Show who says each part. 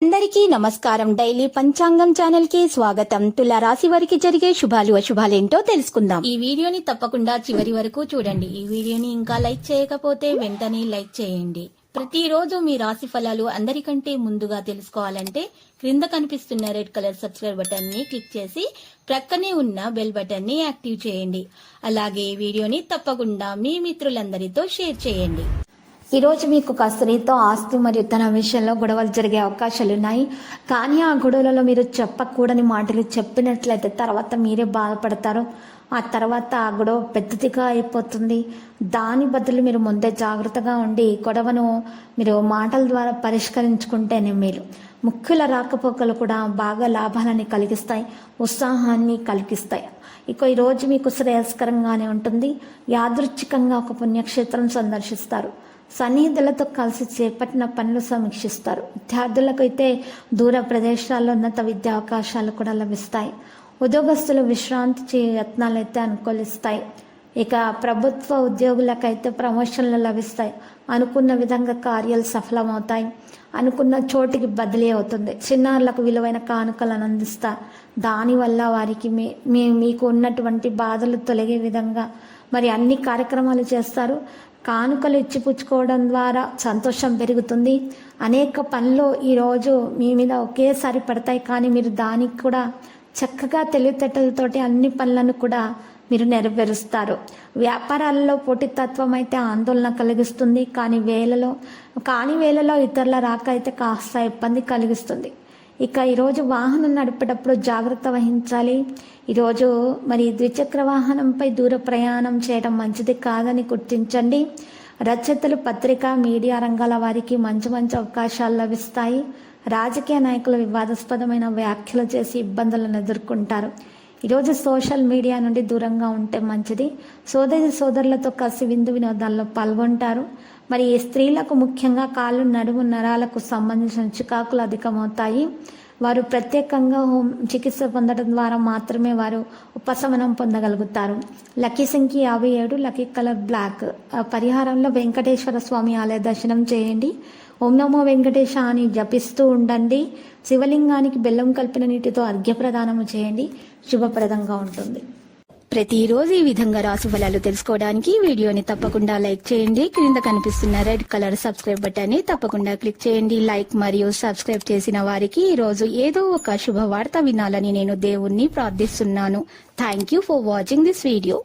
Speaker 1: అందరికీ నమస్కారం. డైలీ పంచాంగం ఛానల్ కి స్వాగతం. తుల రాశి వారికి జరిగే శుభాలు అశుభాలేంటో తెలుసుకుందాం. ఈ వీడియోని తప్పకుండా చివరి వరకు చూడండి. ఈ వీడియోని ఇంకా లైక్ చేయకపోతే వెంటనే లైక్ చేయండి. ప్రతిరోజు మీ రాశి ఫలాలు అందరికంటే ముందుగా తెలుసుకోవాలంటే క్రింద కనిపిస్తున్న రెడ్ కలర్ సబ్స్క్రైబ్ బటన్ ని క్లిక్ చేసి ప్రక్కనే ఉన్న బెల్ బటన్ ని యాక్టివ్ చేయండి. అలాగే ఈ వీడియోని తప్పకుండా మీ మిత్రులందరితో షేర్ చేయండి. ఈరోజు మీకు స్త్రీతో ఆస్తి మరియు తన విషయంలో గొడవలు జరిగే అవకాశాలు ఉన్నాయి. కానీ ఆ గొడవలలో మీరు చెప్పకూడని మాటలు చెప్పినట్లయితే తర్వాత మీరే బాధపడతారు. ఆ తర్వాత ఆ గొడవ పెద్దదిగా అయిపోతుంది. దాని బదులు మీరు ముందే జాగ్రత్తగా ఉండి గొడవను మీరు మాటల ద్వారా పరిష్కరించుకుంటేనే మేలు. ముఖ్యుల రాకపోకలు కూడా బాగా లాభాలని కలిగిస్తాయి, ఉత్సాహాన్ని కలిగిస్తాయి. ఇక ఈరోజు మీకు శ్రేయస్కరంగానే ఉంటుంది. యాదృచ్ఛికంగా ఒక పుణ్యక్షేత్రం సందర్శిస్తారు. సన్నిహితులతో కలిసి చేపట్టిన పనులు సమీక్షిస్తారు. విద్యార్థులకు అయితే దూర ప్రదేశాల్లో ఉన్నత విద్యా అవకాశాలు కూడా లభిస్తాయి. ఉద్యోగస్తులు విశ్రాంతి యత్నాలు అయితే అనుకూలిస్తాయి. ఇక ప్రభుత్వ ఉద్యోగులకైతే ప్రమోషన్లు లభిస్తాయి. అనుకున్న విధంగా కార్యాలు సఫలమవుతాయి. అనుకున్న చోటికి బదిలీ అవుతుంది. చిన్నారులకు విలువైన కానుకలను అందిస్తారు. దానివల్ల వారికి మీకు ఉన్నటువంటి బాధలు తొలగే విధంగా మరి అన్ని కార్యక్రమాలు చేస్తారు. కానుకలు ఇచ్చిపుచ్చుకోవడం ద్వారా సంతోషం పెరుగుతుంది. అనేక పనులు ఈరోజు మీ మీద ఒకేసారి పడతాయి. కానీ మీరు దానికి కూడా చక్కగా తెలివితేటలతోటి అన్ని పనులను కూడా మీరు నెరవేరుస్తారు. వ్యాపారాలలో పోటీతత్వం అయితే ఆందోళన కలిగిస్తుంది. కానీ వేళలో ఇతరుల రాక అయితే కాస్త ఇబ్బంది కలిగిస్తుంది. ఇక ఈరోజు వాహనం నడిపేటప్పుడు జాగ్రత్త వహించాలి. ఈరోజు మరి ద్విచక్ర వాహనంపై దూర ప్రయాణం చేయడం మంచిది కాదని గుర్తించండి. రచయితలు, పత్రికా, మీడియా రంగాల వారికి మంచి అవకాశాలు లభిస్తాయి. రాజకీయ నాయకులు వివాదాస్పదమైన వ్యాఖ్యలు చేసి ఇబ్బందులను ఎదుర్కొంటారు. ఈరోజు సోషల్ మీడియా నుండి దూరంగా ఉంటే మంచిది. సోదరులతో కలిసి విందు వినోదాల్లో పాల్గొంటారు. మరి ఈ స్త్రీలకు ముఖ్యంగా కాళ్ళు, నడుము నరాలకు సంబంధించిన చికాకులు అధికమవుతాయి. వారు ప్రత్యేకంగా చికిత్స పొందడం ద్వారా మాత్రమే వారు ఉపశమనం పొందగలుగుతారు. లక్కీ సంఖ్య 57, లక్కీ కలర్ బ్లాక్. పరిహారంలో వెంకటేశ్వర స్వామి ఆలయ దర్శనం చేయండి. ఓం నమో వెంకటేశ అని జపిస్తూ ఉండండి. శివలింగానికి బెల్లం కలిపిన నీటితో అర్ఘ్యప్రదానం చేయండి. శుభప్రదంగా ఉంటుంది. ప్రతిరోజు ఈ విధంగా రాశి ఫలాలు తెలుసుకోవడానికి వీడియోని తప్పకుండా లైక్ చేయండి. క్రింద కనిపిస్తున్న రెడ్ కలర్ సబ్స్క్రైబ్ బటన్ ని తప్పకుండా క్లిక్ చేయండి. లైక్ మరియు సబ్స్క్రైబ్ చేసిన వారికి ఈ రోజు ఏదో ఒక శుభవార్త వినాలని నేను దేవుణ్ణి ప్రార్థిస్తున్నాను. Thank you for watching this video.